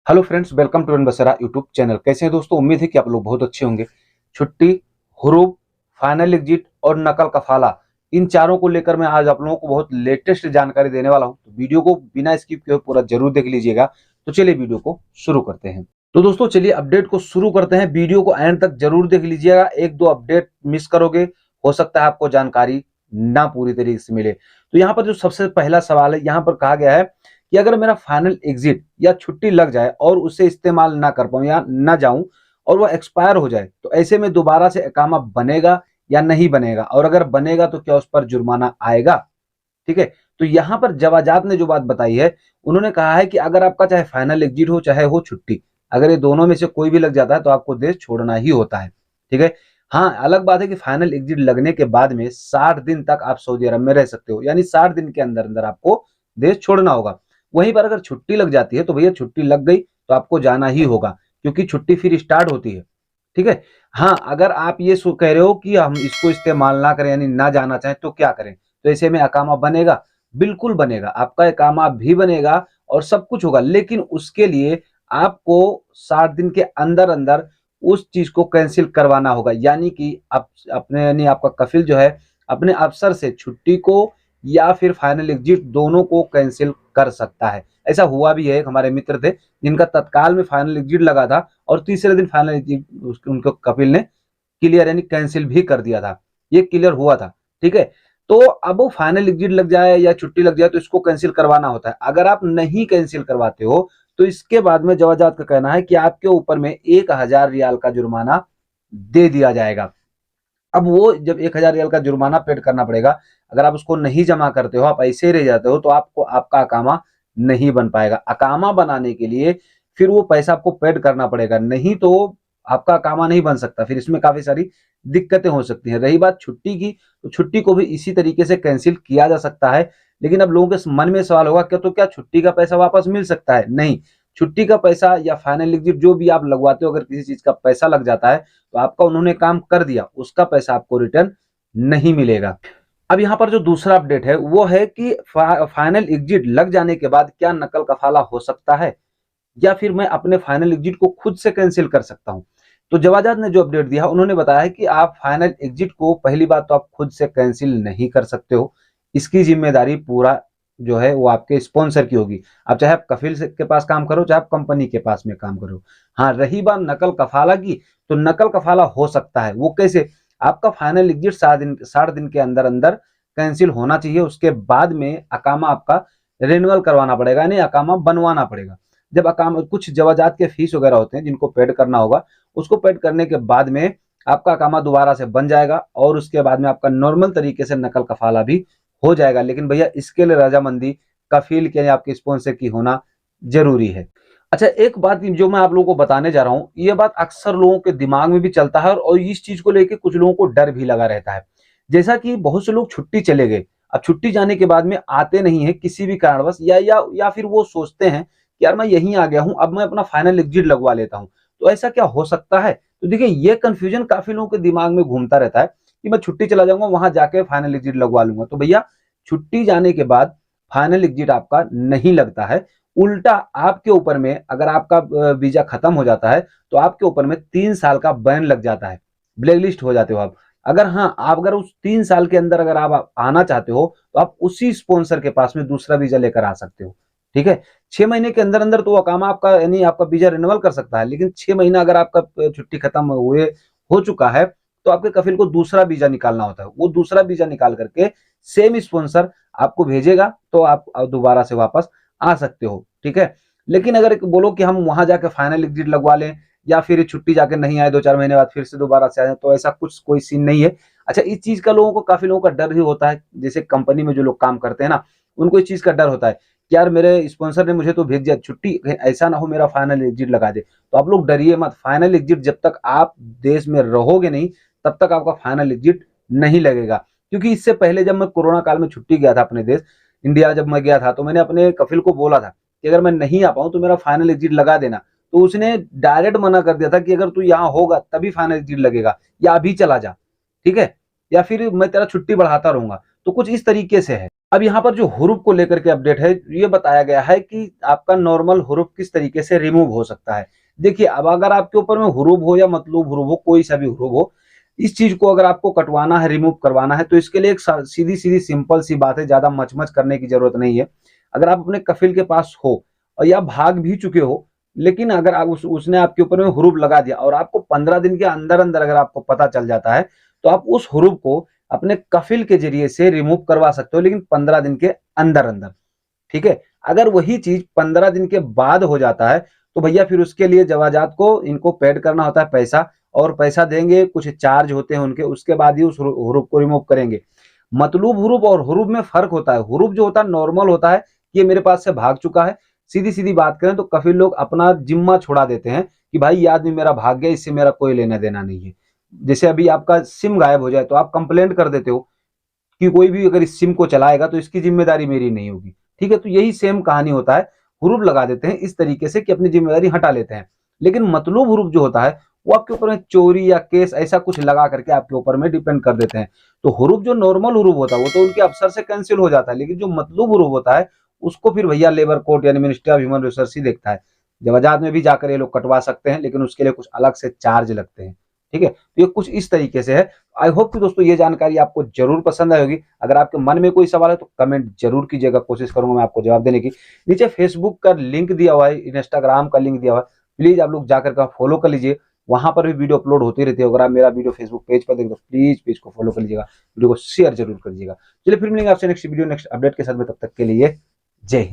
Hello friends, welcome to बसेरा YouTube channel. कैसे हैं दोस्तों? उम्मीद है कि आप लोग बहुत अच्छे होंगे। छुट्टी, हुरूब, फाइनल एग्जिट और नकल कफाला, इन चारों को लेकर मैं आज आप लोगों को बहुत लेटेस्ट जानकारी देने वाला हूं। तो वीडियो को बिना स्किप किए पूरा जरूर देख लीजिएगा। तो चलिए वीडियो को शुरू करते हैं। तो दोस्तों चलिए अपडेट को शुरू करते हैं। वीडियो को एंड तक जरूर देख लीजिएगा। एक दो अपडेट मिस करोगे, हो सकता है आपको जानकारी ना पूरी तरीके से मिले। तो यहाँ पर जो सबसे पहला सवाल है, यहाँ पर कहा गया है कि अगर मेरा फाइनल एग्जिट या छुट्टी लग जाए और उसे इस्तेमाल ना कर पाऊं या ना जाऊं और वह एक्सपायर हो जाए, तो ऐसे में दोबारा से इकामा बनेगा या नहीं बनेगा, और अगर बनेगा तो क्या उस पर जुर्माना आएगा। ठीक है। तो यहां पर जवाजात ने जो बात बताई है, उन्होंने कहा है कि अगर आपका चाहे फाइनल एग्जिट हो चाहे हो छुट्टी, अगर ये दोनों में से कोई भी लग जाता है तो आपको देश छोड़ना ही होता है। ठीक है। हाँ, अलग बात है कि फाइनल एग्जिट लगने के बाद में 60 दिन तक आप सऊदी अरब में रह सकते हो, यानी 60 दिन के अंदर अंदर आपको देश छोड़ना होगा। वहीं पर अगर छुट्टी लग जाती है तो भैया छुट्टी लग गई तो आपको जाना ही होगा, क्योंकि छुट्टी फिर स्टार्ट होती है। ठीक है। हाँ, अगर आप ये कह रहे हो कि हम इसको इस्तेमाल ना करें यानी ना जाना चाहें तो क्या करें, तो ऐसे में अकामा बनेगा? बिल्कुल बनेगा, आपका अकामा भी बनेगा और सब कुछ होगा, लेकिन उसके लिए आपको 60 दिन के अंदर अंदर उस चीज को कैंसिल करवाना होगा। यानी कि आप अपने यानी आपका कफिल जो है अपने अफसर से छुट्टी को या फिर फाइनल एग्जिट दोनों को कैंसिल कर सकता है। ऐसा हुआ भी है, एक हमारे मित्र थे जिनका तत्काल में फाइनल एग्जिट लगा था और तीसरे दिन फाइनल एग्जिट उनको कपिल ने क्लियर यानी कैंसिल भी कर दिया था। ये क्लियर हुआ था। ठीक है। तो अब वो फाइनल एग्जिट लग जाए या छुट्टी लग जाए तो इसको कैंसिल करवाना होता है। अगर आप नहीं कैंसिल करवाते हो तो इसके बाद में जवाजात का कहना है कि आपके ऊपर में 1000 रियाल का जुर्माना दे दिया जाएगा। अब वो जब 1000 रियाल का जुर्माना पेड करना पड़ेगा, अगर आप उसको नहीं जमा करते हो, आप ऐसे ही रह जाते हो, तो आपको आपका अकामा नहीं बन पाएगा। अकामा बनाने के लिए फिर वो पैसा आपको पेड करना पड़ेगा, नहीं तो आपका अकामा नहीं बन सकता। फिर इसमें काफी सारी दिक्कतें हो सकती हैं। रही बात छुट्टी की, तो छुट्टी को भी इसी तरीके से कैंसिल किया जा सकता है। लेकिन अब लोगों के मन में सवाल होगा क्या, तो क्या छुट्टी का पैसा वापस मिल सकता है? नहीं। छुट्टी का पैसा या फाइनल एग्जिट जो भी आप लगवाते हो, अगर किसी चीज का पैसा लग जाता है तो आपका उन्होंने काम कर दिया, उसका पैसा आपको रिटर्न नहीं मिलेगा। अब यहाँ पर जो दूसरा अपडेट है वो है कि फाइनल एग्जिट लग जाने के बाद क्या नकल कफाला हो सकता है, या फिर मैं अपने फाइनल एग्जिट को खुद से कैंसिल कर सकता हूं। तो जवाजात ने जो अपडेट दिया उन्होंने बताया कि आप फाइनल एग्जिट को पहली बात तो आप खुद से कैंसिल नहीं कर सकते हो। इसकी जिम्मेदारी पूरा जो है वो आपके स्पॉन्सर की होगी। अब चाहे आप कफिल के पास काम करो चाहे आप कंपनी के पास में काम करो। हाँ, रही बात नकल कफाला की, तो नकल कफाला हो सकता है। वो कैसे? आपका फाइनल एग्जिट 60 दिन के अंदर अंदर कैंसिल होना चाहिए। उसके बाद में अकामा आपका रिन्यूअल करवाना पड़ेगा, यानी अकामा बनवाना पड़ेगा। जब अकाम कुछ जवाजात के फीस वगैरह होते हैं जिनको पेड करना होगा, उसको पेड करने के बाद में आपका अकामा दोबारा से बन जाएगा और उसके बाद में आपका नॉर्मल तरीके से नकल कफाला भी हो जाएगा। लेकिन भैया इसके लिए रजामंदी कफील के या आपके स्पॉन्सर की होना जरूरी है। अच्छा, एक बात जो मैं आप लोगों को बताने जा रहा हूं, ये बात अक्सर लोगों के दिमाग में भी चलता है और इस चीज को लेकर कुछ लोगों को डर भी लगा रहता है। जैसा कि बहुत से लोग छुट्टी चले गए, अब छुट्टी जाने के बाद में आते नहीं है किसी भी कारणवश, या फिर वो सोचते हैं कि यार मैं यहीं आ गया हूं, अब मैं अपना फाइनल एग्जिट लगवा लेता हूं। तो ऐसा क्या हो सकता है? तो देखिए, ये कंफ्यूजन काफी लोगों के दिमाग में घूमता रहता है कि मैं छुट्टी चला जाऊंगा, वहां जाके फाइनल एग्जिट लगवा लूंगा। तो भैया छुट्टी जाने के बाद फाइनल एग्जिट आपका नहीं लगता है। उल्टा आपके ऊपर में अगर आपका वीजा खत्म हो जाता है तो आपके ऊपर में 3 साल का बैन लग जाता है, ब्लैक लिस्ट हो जाते हो आप। अगर हाँ, आप अगर उस 3 साल के अंदर अगर आप आना चाहते हो तो आप उसी स्पॉन्सर के पास में दूसरा वीजा लेकर आ सकते हो। ठीक है। 6 महीने के अंदर अंदर तो अकामा आपका यानी आपका वीजा रिन्यूअल कर सकता है, लेकिन 6 महीना अगर आपका छुट्टी खत्म हुए हो चुका है तो आपके कफिल को दूसरा वीजा निकालना होता है। वो दूसरा वीजा निकाल करके सेम स्पॉन्सर आपको भेजेगा तो आप दोबारा से वापस आ सकते हो। ठीक है। लेकिन अगर बोलो कि हम वहां जाके फाइनल एग्जिट लगवा लें या फिर छुट्टी जाके नहीं आए 2-4 महीने बाद फिर से दोबारा से आए, तो ऐसा कुछ कोई सीन नहीं है। अच्छा, इस चीज का लोगों को काफी लोगों का डर ही होता है। जैसे कंपनी में जो लोग काम करते हैं ना, उनको इस चीज का डर होता है कि यार मेरे स्पॉन्सर ने मुझे तो भेज दिया छुट्टी, ऐसा ना हो मेरा फाइनल एग्जिट लगा दे। तो आप लोग डरिए मत। फाइनल एग्जिट जब तक आप देश में रहोगे नहीं तब तक आपका फाइनल एग्जिट नहीं लगेगा। क्योंकि इससे पहले जब मैं कोरोना काल में छुट्टी गया था अपने देश इंडिया, जब मैं गया था तो मैंने अपने कफिल को बोला था कि अगर मैं नहीं आ पाऊं तो मेरा फाइनल एग्जिट लगा देना। तो उसने डायरेक्ट मना कर दिया था कि अगर तू यहाँ होगा तभी फाइनल एग्जिट लगेगा, या अभी चला जा। ठीक है, या फिर मैं तेरा छुट्टी बढ़ाता रहूंगा। तो कुछ इस तरीके से है। अब यहाँ पर जो हुरूफ को लेकर के अपडेट है, ये बताया गया है कि आपका नॉर्मल हुरूफ किस तरीके से रिमूव हो सकता है। देखिए, अब अगर आपके ऊपर में हुरूफ हो या मतलूब हुरूफ हो, कोई सा भी हुरूफ हो, इस चीज को अगर आपको कटवाना है, रिमूव करवाना है, तो इसके लिए एक सीधी सीधी सिंपल सी बात है, ज्यादा मचमच करने की जरूरत नहीं है। अगर आप अपने कफिल के पास हो और या भाग भी चुके हो, लेकिन अगर आप उसने आपके ऊपर में हुरूफ लगा दिया और आपको 15 दिन के अंदर अंदर अगर आपको पता चल जाता है, तो आप उस हुरूफ को अपने कफिल के जरिए से रिमूव करवा सकते हो, लेकिन 15 दिन के अंदर अंदर। ठीक है। अगर वही चीज 15 दिन के बाद हो जाता है, तो भैया फिर उसके लिए जवाजात को इनको पेड करना होता है पैसा, और पैसा देंगे, कुछ चार्ज होते हैं उनके, उसके बाद ही उस हुरूफ को रिमूव करेंगे। मतलूब हुरूफ और हुरूफ में फर्क होता है। हुरूफ जो होता है नॉर्मल होता है, ये मेरे पास से भाग चुका है। सीधी सीधी बात करें तो कफिल लोग अपना जिम्मा छोड़ा देते हैं कि भाई ये आदमी मेरा भाग गया, इससे मेरा कोई लेना देना नहीं है। जैसे अभी आपका सिम गायब हो जाए तो आप कंप्लेंट कर देते हो कि कोई भी अगर इस सिम को चलाएगा तो इसकी जिम्मेदारी मेरी नहीं होगी। ठीक है, तो यही सेम कहानी होता है। हुरूफ लगा देते हैं इस तरीके से कि अपनी जिम्मेदारी हटा लेते हैं। लेकिन मतलूब हुरूफ जो होता है, वो आपके ऊपर में चोरी या केस ऐसा कुछ लगा करके आपके ऊपर में डिपेंड कर देते हैं। तो हुरूफ जो नॉर्मल हुरूफ होता है वो तो उनके अफसर से कैंसिल हो जाता है, लेकिन जो मतलूब हुरूफ होता है उसको फिर भैया लेबर कोर्ट यानी मिनिस्ट्री ऑफ ह्यूमन रिसोर्स ही देखता है। जवाजात में भी जाकर ये लोग कटवा सकते हैं, लेकिन उसके लिए कुछ अलग से चार्ज लगते हैं। ठीक है, तो ये कुछ इस तरीके से है। आई होप कि दोस्तों ये जानकारी आपको जरूर पसंद आई होगी। अगर आपके मन में कोई सवाल है तो कमेंट जरूर कीजिएगा, कोशिश करूंगा मैं आपको जवाब देने की। नीचे फेसबुक का लिंक दिया हुआ है, इंस्टाग्राम का लिंक दिया हुआ है, प्लीज आप लोग जाकर के फॉलो कर लीजिए। वहां पर भी वीडियो अपलोड होती रहती है। अगर आप मेरा वीडियो फेसबुक पेज पर देखें तो प्लीज पेज को फॉलो कर लीजिएगा, वीडियो को शेयर जरूर कर दीजिएगा। चलिए फिर मिलेंगे आपसे नेक्स्ट वीडियो नेक्स्ट अपडेट के साथ में, तब तक के लिए जय हिंद।